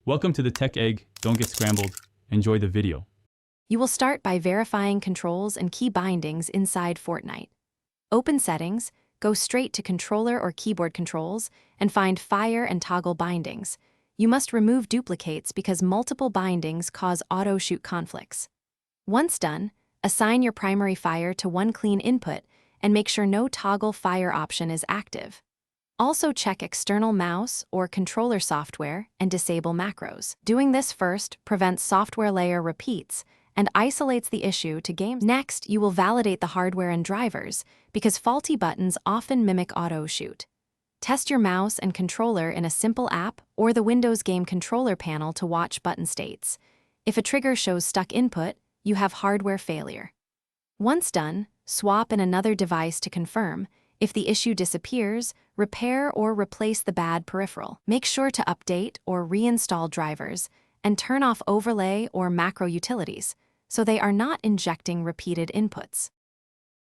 Welcome to the Tech Egg. Don't get scrambled. Enjoy the video. You will start by verifying controls and key bindings inside Fortnite. Open Settings, go straight to Controller or Keyboard Controls, and find Fire and Toggle Bindings. You must remove duplicates because multiple bindings cause auto-shoot conflicts. Once done, assign your primary fire to one clean input and make sure no toggle fire option is active. Also check external mouse or controller software and disable macros. Doing this first prevents software layer repeats and isolates the issue to games. Next, you will validate the hardware and drivers because faulty buttons often mimic auto-shoot. Test your mouse and controller in a simple app or the Windows Game Controller panel to watch button states. If a trigger shows stuck input, you have hardware failure. Once done, swap in another device to confirm. If the issue disappears, repair or replace the bad peripheral. Make sure to update or reinstall drivers and turn off overlay or macro utilities so they are not injecting repeated inputs.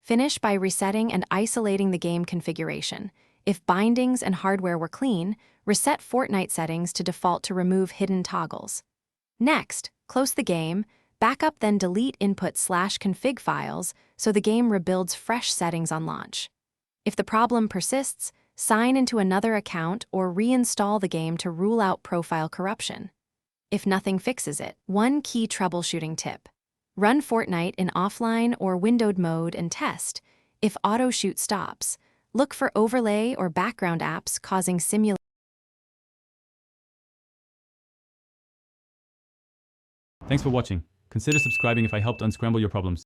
Finish by resetting and isolating the game configuration. If bindings and hardware were clean, reset Fortnite settings to default to remove hidden toggles. Next, close the game, back up then delete input/config files so the game rebuilds fresh settings on launch. If the problem persists, sign into another account or reinstall the game to rule out profile corruption. If nothing fixes it, one key troubleshooting tip. Run Fortnite in offline or windowed mode and test. If auto-shoot stops, look for overlay or background apps causing simulation. Thanks for watching. Consider subscribing if I helped unscramble your problems.